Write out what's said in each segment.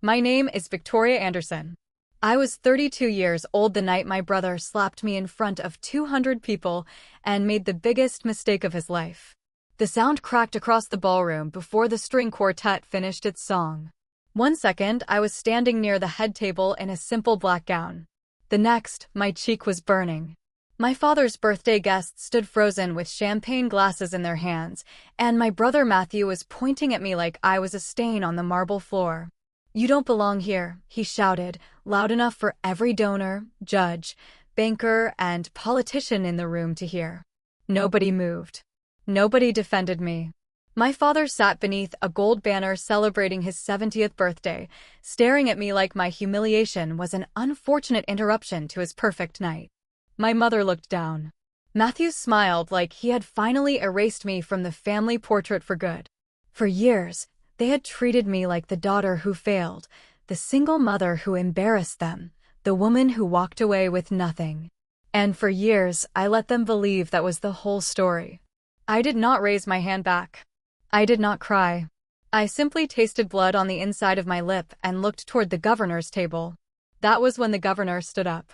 My name is Victoria Anderson. I was 32 years old the night my brother slapped me in front of 200 people and made the biggest mistake of his life. The sound cracked across the ballroom before the string quartet finished its song. 1 second, I was standing near the head table in a simple black gown. The next, my cheek was burning. My father's birthday guests stood frozen with champagne glasses in their hands, and my brother Matthew was pointing at me like I was a stain on the marble floor. "You don't belong here," he shouted, loud enough for every donor, judge, banker, and politician in the room to hear. Nobody moved. Nobody defended me. My father sat beneath a gold banner celebrating his 70th birthday, staring at me like my humiliation was an unfortunate interruption to his perfect night. My mother looked down. Matthew smiled like he had finally erased me from the family portrait for good. For years, they had treated me like the daughter who failed, the single mother who embarrassed them, the woman who walked away with nothing. And for years, I let them believe that was the whole story. I did not raise my hand back. I did not cry. I simply tasted blood on the inside of my lip and looked toward the governor's table. That was when the governor stood up.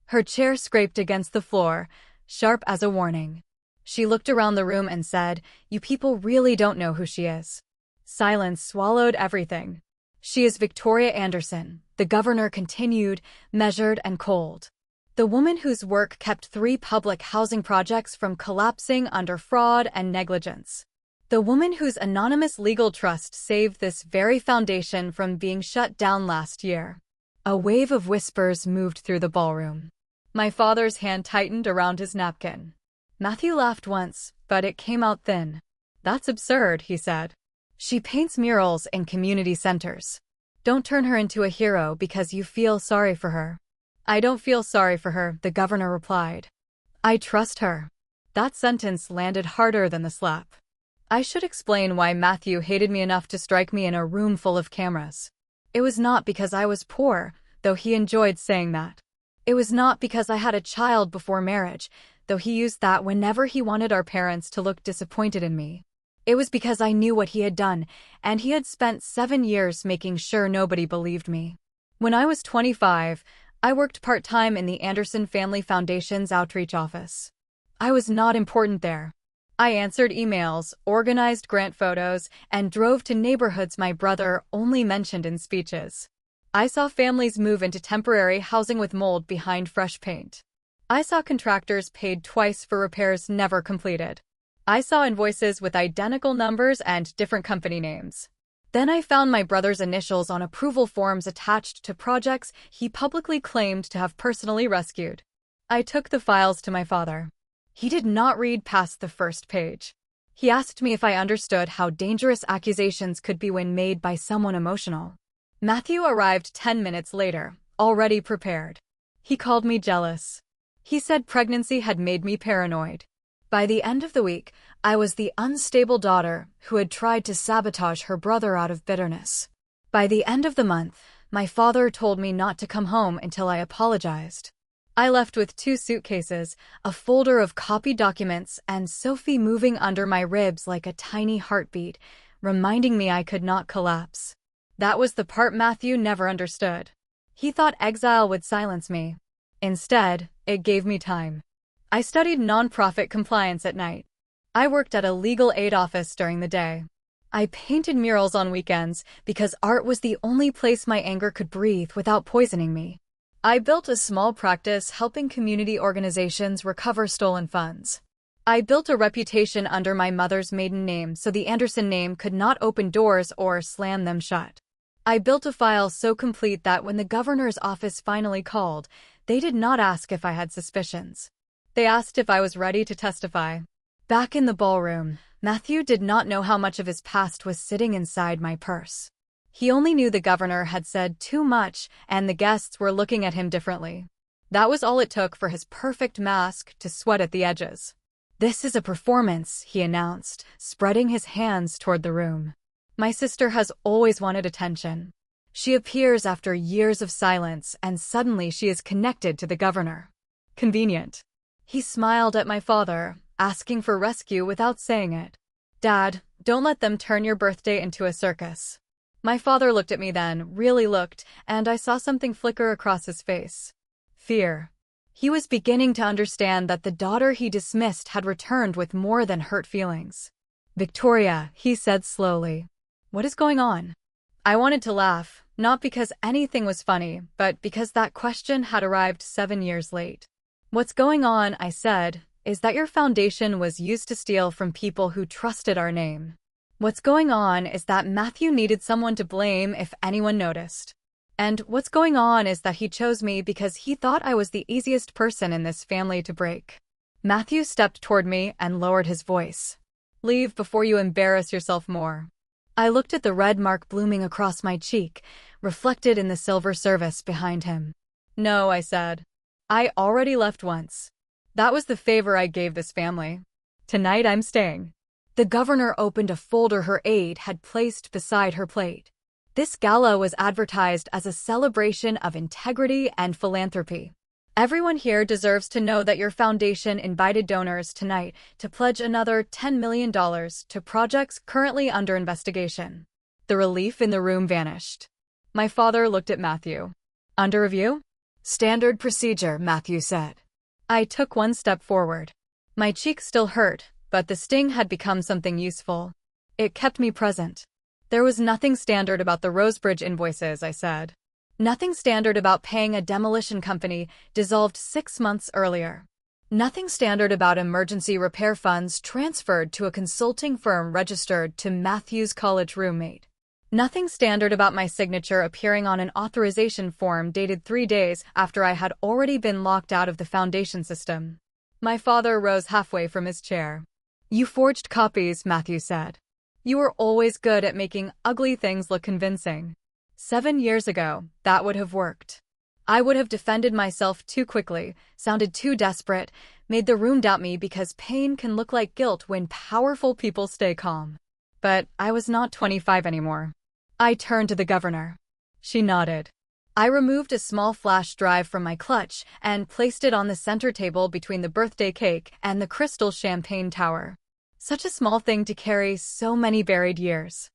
Her chair scraped against the floor, sharp as a warning. She looked around the room and said, "You people really don't know who she is." Silence swallowed everything. "She is Victoria Anderson," the governor continued, measured and cold. "The woman whose work kept 3 public housing projects from collapsing under fraud and negligence. The woman whose anonymous legal trust saved this very foundation from being shut down last year." A wave of whispers moved through the ballroom. My father's hand tightened around his napkin. Matthew laughed once, but it came out thin. "That's absurd," he said. "She paints murals in community centers. Don't turn her into a hero because you feel sorry for her." "I don't feel sorry for her," the governor replied. "I trust her." That sentence landed harder than the slap. I should explain why Matthew hated me enough to strike me in a room full of cameras. It was not because I was poor, though he enjoyed saying that. It was not because I had a child before marriage, though he used that whenever he wanted our parents to look disappointed in me. It was because I knew what he had done, and he had spent 7 years making sure nobody believed me. When I was 25, I worked part-time in the Anderson Family Foundation's outreach office. I was not important there. I answered emails, organized grant photos, and drove to neighborhoods my brother only mentioned in speeches. I saw families move into temporary housing with mold behind fresh paint. I saw contractors paid twice for repairs never completed. I saw invoices with identical numbers and different company names. Then I found my brother's initials on approval forms attached to projects he publicly claimed to have personally rescued. I took the files to my father. He did not read past the first page. He asked me if I understood how dangerous accusations could be when made by someone emotional. Matthew arrived 10 minutes later, already prepared. He called me jealous. He said pregnancy had made me paranoid. By the end of the week, I was the unstable daughter who had tried to sabotage her brother out of bitterness. By the end of the month, my father told me not to come home until I apologized. I left with 2 suitcases, a folder of copied documents, and Sophie moving under my ribs like a tiny heartbeat, reminding me I could not collapse. That was the part Matthew never understood. He thought exile would silence me. Instead, it gave me time. I studied nonprofit compliance at night. I worked at a legal aid office during the day. I painted murals on weekends because art was the only place my anger could breathe without poisoning me. I built a small practice helping community organizations recover stolen funds. I built a reputation under my mother's maiden name so the Anderson name could not open doors or slam them shut. I built a file so complete that when the governor's office finally called, they did not ask if I had suspicions. They asked if I was ready to testify. Back in the ballroom, Matthew did not know how much of his past was sitting inside my purse. He only knew the governor had said too much and the guests were looking at him differently. That was all it took for his perfect mask to sweat at the edges. "This is a performance," he announced, spreading his hands toward the room. "My sister has always wanted attention. She appears after years of silence and suddenly she is connected to the governor. Convenient." He smiled at my father, asking for rescue without saying it. "Dad, don't let them turn your birthday into a circus." My father looked at me then, really looked, and I saw something flicker across his face. Fear. He was beginning to understand that the daughter he dismissed had returned with more than hurt feelings. Victoria, he said slowly. What is going on? I wanted to laugh, not because anything was funny, but because that question had arrived 7 years late. What's going on, I said, is that your foundation was used to steal from people who trusted our name. What's going on is that Matthew needed someone to blame if anyone noticed. And what's going on is that he chose me because he thought I was the easiest person in this family to break. Matthew stepped toward me and lowered his voice. Leave before you embarrass yourself more. I looked at the red mark blooming across my cheek, reflected in the silver service behind him. No, I said. I already left once. That was the favor I gave this family. Tonight I'm staying. The governor opened a folder her aide had placed beside her plate. This gala was advertised as a celebration of integrity and philanthropy. Everyone here deserves to know that your foundation invited donors tonight to pledge another $10 million to projects currently under investigation. The relief in the room vanished. My father looked at Matthew. Under review? Standard procedure, Matthew said. I took one step forward. My cheek still hurt, but the sting had become something useful. It kept me present. There was nothing standard about the Rosebridge invoices, I said. Nothing standard about paying a demolition company dissolved 6 months earlier. Nothing standard about emergency repair funds transferred to a consulting firm registered to Matthew's college roommate. Nothing standard about my signature appearing on an authorization form dated 3 days after I had already been locked out of the foundation system. My father rose halfway from his chair. You forged copies, Matthew said. You were always good at making ugly things look convincing. 7 years ago, that would have worked. I would have defended myself too quickly, sounded too desperate, made the room doubt me because pain can look like guilt when powerful people stay calm. But I was not 25 anymore. I turned to the governor. She nodded. I removed a small flash drive from my clutch and placed it on the center table between the birthday cake and the crystal champagne tower. Such a small thing to carry so many buried years.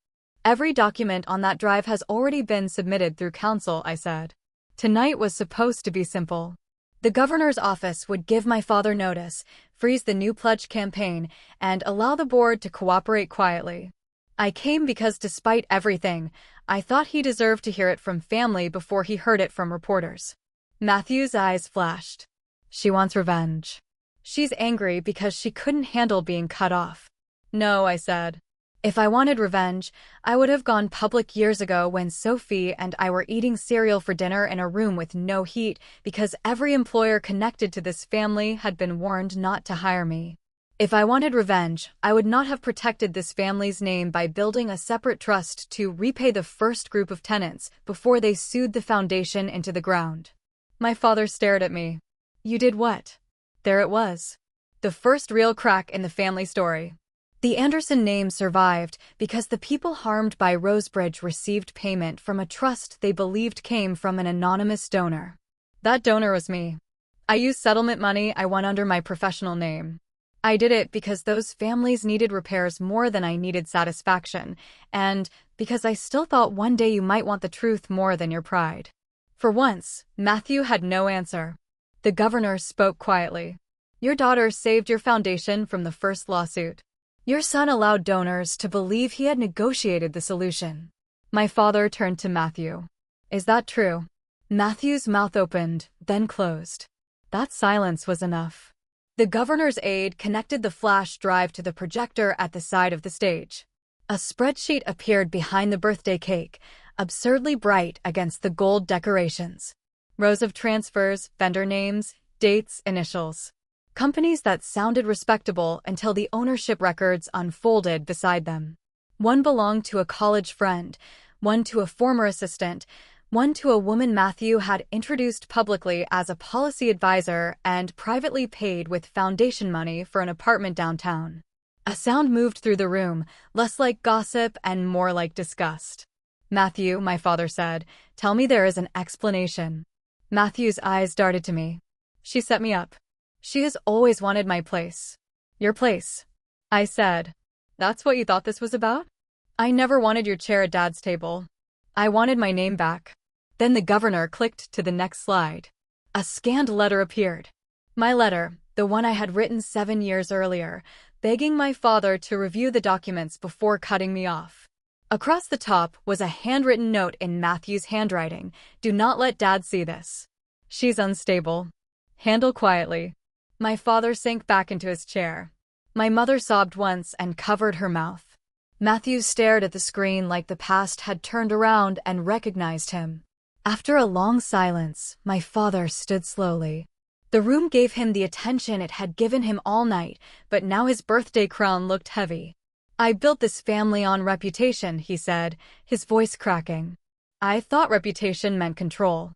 Every document on that drive has already been submitted through council, I said. Tonight was supposed to be simple. The governor's office would give my father notice, freeze the new pledge campaign, and allow the board to cooperate quietly. I came because despite everything, I thought he deserved to hear it from family before he heard it from reporters. Matthew's eyes flashed. She wants revenge. She's angry because she couldn't handle being cut off. No, I said. If I wanted revenge, I would have gone public years ago when Sophie and I were eating cereal for dinner in a room with no heat because every employer connected to this family had been warned not to hire me. If I wanted revenge, I would not have protected this family's name by building a separate trust to repay the first group of tenants before they sued the foundation into the ground. My father stared at me. You did what? There it was. The first real crack in the family story. The Anderson name survived because the people harmed by Rosebridge received payment from a trust they believed came from an anonymous donor. That donor was me. I used settlement money I won under my professional name. I did it because those families needed repairs more than I needed satisfaction, and because I still thought one day you might want the truth more than your pride. For once, Matthew had no answer. The governor spoke quietly. Your daughter saved your foundation from the first lawsuit. Your son allowed donors to believe he had negotiated the solution. My father turned to Matthew. Is that true? Matthew's mouth opened, then closed. That silence was enough. The governor's aide connected the flash drive to the projector at the side of the stage. A spreadsheet appeared behind the birthday cake, absurdly bright against the gold decorations. Rows of transfers, vendor names, dates, initials. Companies that sounded respectable until the ownership records unfolded beside them. One belonged to a college friend, one to a former assistant, one to a woman Matthew had introduced publicly as a policy advisor and privately paid with foundation money for an apartment downtown. A sound moved through the room, less like gossip and more like disgust. Matthew, my father said, tell me there is an explanation. Matthew's eyes darted to me. She set me up. She has always wanted my place. Your place. I said. That's what you thought this was about? I never wanted your chair at Dad's table. I wanted my name back. Then the governor clicked to the next slide. A scanned letter appeared. My letter, the one I had written 7 years earlier, begging my father to review the documents before cutting me off. Across the top was a handwritten note in Matthew's handwriting. Do not let Dad see this. She's unstable. Handle quietly. My father sank back into his chair. My mother sobbed once and covered her mouth. Matthew stared at the screen like the past had turned around and recognized him. After a long silence, my father stood slowly. The room gave him the attention it had given him all night, but now his birthday crown looked heavy. I built this family on reputation, he said, his voice cracking. I thought reputation meant control.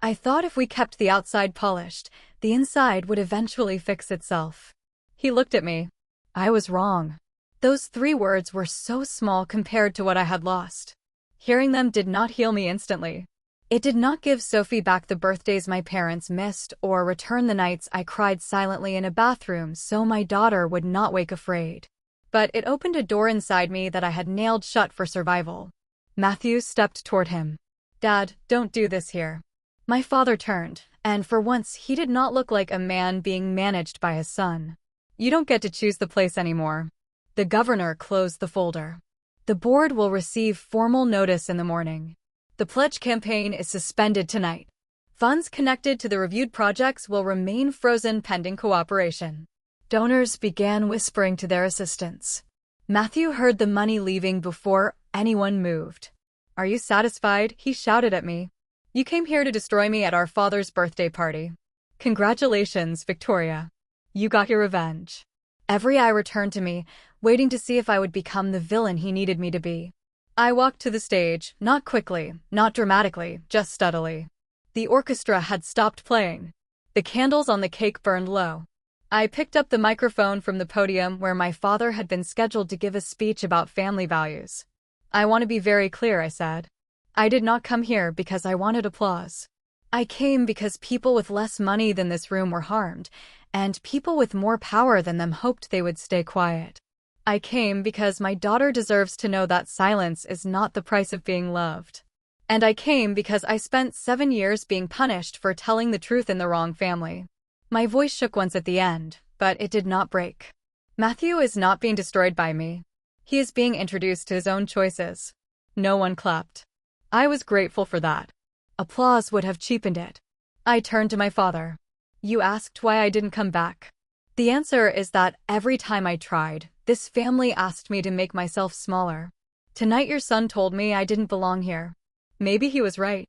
I thought if we kept the outside polished, the inside would eventually fix itself. He looked at me. I was wrong. Those 3 words were so small compared to what I had lost. Hearing them did not heal me instantly. It did not give Sophie back the birthdays my parents missed or return the nights I cried silently in a bathroom so my daughter would not wake afraid. But it opened a door inside me that I had nailed shut for survival. Matthew stepped toward him. Dad, don't do this here. My father turned, and for once he did not look like a man being managed by his son. You don't get to choose the place anymore. The governor closed the folder. The board will receive formal notice in the morning. The pledge campaign is suspended tonight. Funds connected to the reviewed projects will remain frozen pending cooperation. Donors began whispering to their assistants. Matthew heard the money leaving before anyone moved. Are you satisfied? He shouted at me. You came here to destroy me at our father's birthday party. Congratulations, Victoria. You got your revenge. Every eye returned to me, waiting to see if I would become the villain he needed me to be. I walked to the stage, not quickly, not dramatically, just steadily. The orchestra had stopped playing. The candles on the cake burned low. I picked up the microphone from the podium where my father had been scheduled to give a speech about family values. I want to be very clear, I said. I did not come here because I wanted applause. I came because people with less money than this room were harmed, and people with more power than them hoped they would stay quiet. I came because my daughter deserves to know that silence is not the price of being loved. And I came because I spent 7 years being punished for telling the truth in the wrong family. My voice shook once at the end, but it did not break. Matthew is not being destroyed by me. He is being introduced to his own choices. No one clapped. I was grateful for that. Applause would have cheapened it. I turned to my father. You asked why I didn't come back. The answer is that every time I tried, this family asked me to make myself smaller. Tonight your son told me I didn't belong here. Maybe he was right.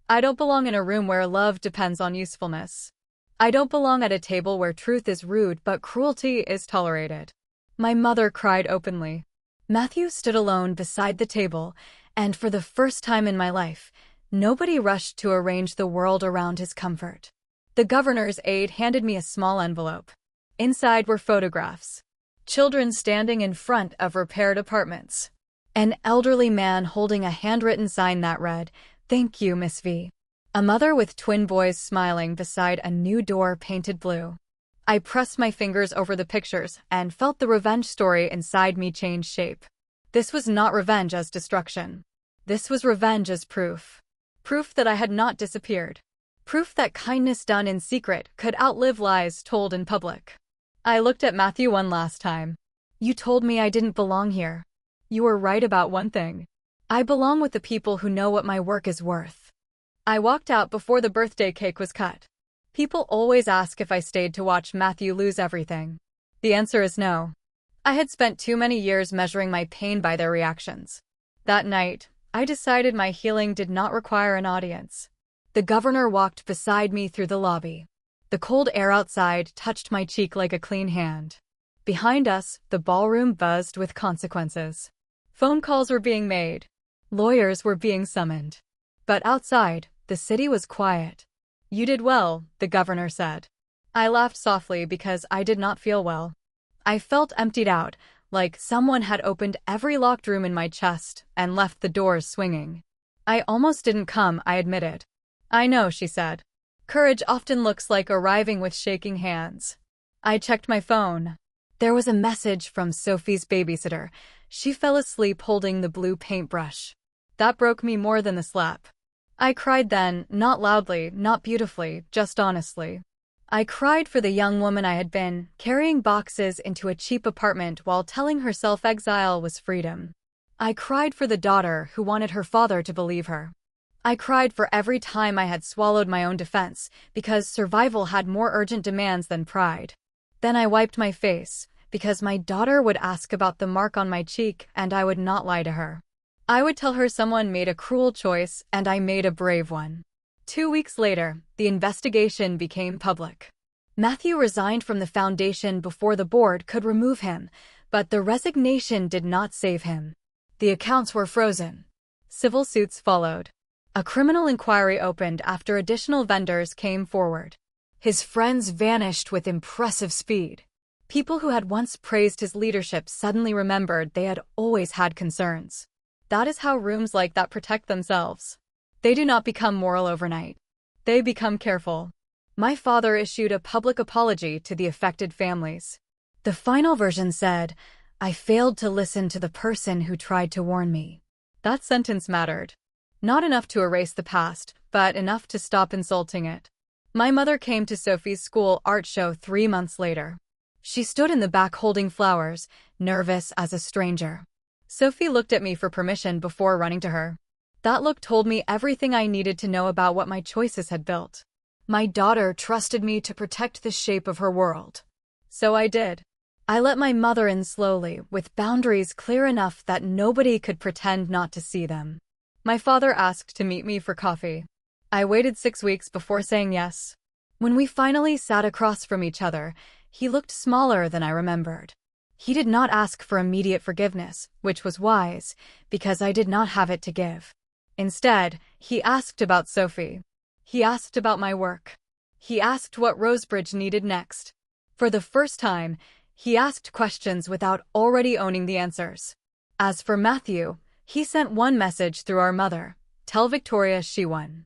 I don't belong in a room where love depends on usefulness. I don't belong at a table where truth is rude but cruelty is tolerated. My mother cried openly. Matthew stood alone beside the table, and for the first time in my life, nobody rushed to arrange the world around his comfort. The governor's aide handed me a small envelope. Inside were photographs. Children standing in front of repaired apartments. An elderly man holding a handwritten sign that read, "Thank you, Miss V." A mother with twin boys smiling beside a new door painted blue. I pressed my fingers over the pictures and felt the revenge story inside me change shape. This was not revenge as destruction. This was revenge as proof. Proof that I had not disappeared. Proof that kindness done in secret could outlive lies told in public. I looked at Matthew one last time. You told me I didn't belong here. You were right about one thing. I belong with the people who know what my work is worth. I walked out before the birthday cake was cut. People always ask if I stayed to watch Matthew lose everything. The answer is no. I had spent too many years measuring my pain by their reactions. That night, I decided my healing did not require an audience. The governor walked beside me through the lobby. The cold air outside touched my cheek like a clean hand. Behind us, the ballroom buzzed with consequences. Phone calls were being made. Lawyers were being summoned. But outside, the city was quiet. You did well, the governor said. I laughed softly because I did not feel well. I felt emptied out, like someone had opened every locked room in my chest and left the doors swinging. I almost didn't come, I admitted. I know, she said. Courage often looks like arriving with shaking hands. I checked my phone. There was a message from Sophie's babysitter. She fell asleep holding the blue paintbrush. That broke me more than the slap. I cried then, not loudly, not beautifully, just honestly. I cried for the young woman I had been, carrying boxes into a cheap apartment while telling herself exile was freedom. I cried for the daughter who wanted her father to believe her. I cried for every time I had swallowed my own defense, because survival had more urgent demands than pride. Then I wiped my face, because my daughter would ask about the mark on my cheek and I would not lie to her. I would tell her someone made a cruel choice and I made a brave one. 2 weeks later, the investigation became public. Matthew resigned from the foundation before the board could remove him, but the resignation did not save him. The accounts were frozen. Civil suits followed. A criminal inquiry opened after additional vendors came forward. His friends vanished with impressive speed. People who had once praised his leadership suddenly remembered they had always had concerns. That is how rooms like that protect themselves. They do not become moral overnight. They become careful. My father issued a public apology to the affected families. The final version said, "I failed to listen to the person who tried to warn me." That sentence mattered. Not enough to erase the past, but enough to stop insulting it. My mother came to Sophie's school art show 3 months later. She stood in the back holding flowers, nervous as a stranger. Sophie looked at me for permission before running to her. That look told me everything I needed to know about what my choices had built. My daughter trusted me to protect the shape of her world. So I did. I let my mother in slowly, with boundaries clear enough that nobody could pretend not to see them. My father asked to meet me for coffee. I waited 6 weeks before saying yes. When we finally sat across from each other, he looked smaller than I remembered. He did not ask for immediate forgiveness, which was wise, because I did not have it to give. Instead, he asked about Sophie. He asked about my work. He asked what Rosebridge needed next. For the first time, he asked questions without already owning the answers. As for Matthew, he sent one message through our mother: "Tell Victoria she won."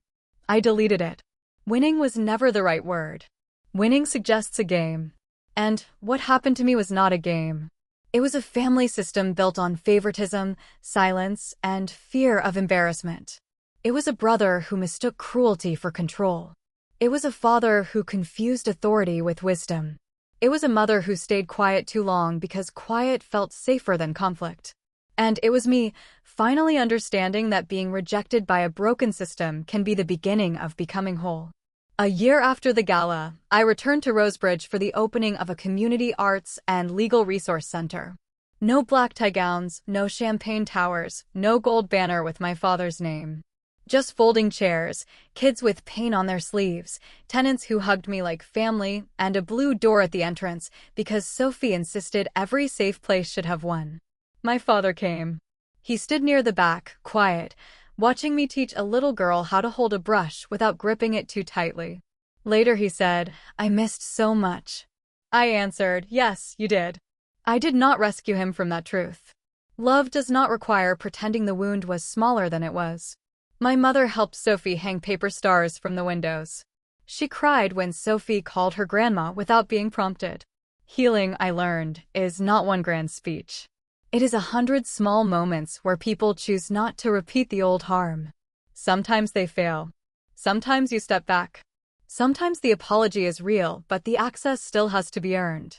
I deleted it. Winning was never the right word. Winning suggests a game. And what happened to me was not a game. It was a family system built on favoritism, silence, and fear of embarrassment. It was a brother who mistook cruelty for control. It was a father who confused authority with wisdom. It was a mother who stayed quiet too long because quiet felt safer than conflict. And it was me finally understanding that being rejected by a broken system can be the beginning of becoming whole. A year after the gala, I returned to Rosebridge for the opening of a community arts and legal resource center. No black tie gowns, no champagne towers, no gold banner with my father's name. Just folding chairs, kids with paint on their sleeves, tenants who hugged me like family, and a blue door at the entrance because Sophie insisted every safe place should have one. My father came. He stood near the back, quiet, watching me teach a little girl how to hold a brush without gripping it too tightly. Later he said, "I missed so much." I answered, "Yes, you did." I did not rescue him from that truth. Love does not require pretending the wound was smaller than it was. My mother helped Sophie hang paper stars from the windows. She cried when Sophie called her grandma without being prompted. Healing, I learned, is not one grand speech. It is 100 small moments where people choose not to repeat the old harm. Sometimes they fail. Sometimes you step back. Sometimes the apology is real, but the access still has to be earned.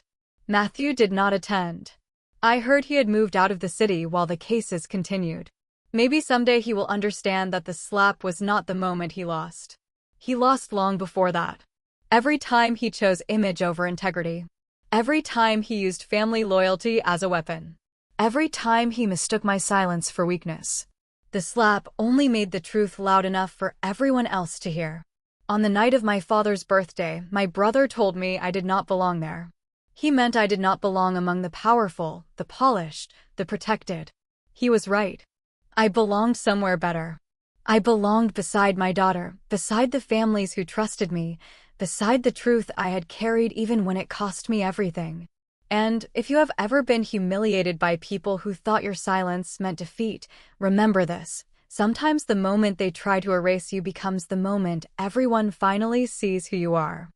Matthew did not attend. I heard he had moved out of the city while the cases continued. Maybe someday he will understand that the slap was not the moment he lost. He lost long before that. Every time he chose image over integrity. Every time he used family loyalty as a weapon. Every time he mistook my silence for weakness. The slap only made the truth loud enough for everyone else to hear. On the night of my father's birthday, my brother told me I did not belong there. He meant I did not belong among the powerful, the polished, the protected. He was right. I belonged somewhere better. I belonged beside my daughter, beside the families who trusted me, beside the truth I had carried even when it cost me everything. And if you have ever been humiliated by people who thought your silence meant defeat, remember this. Sometimes the moment they try to erase you becomes the moment everyone finally sees who you are.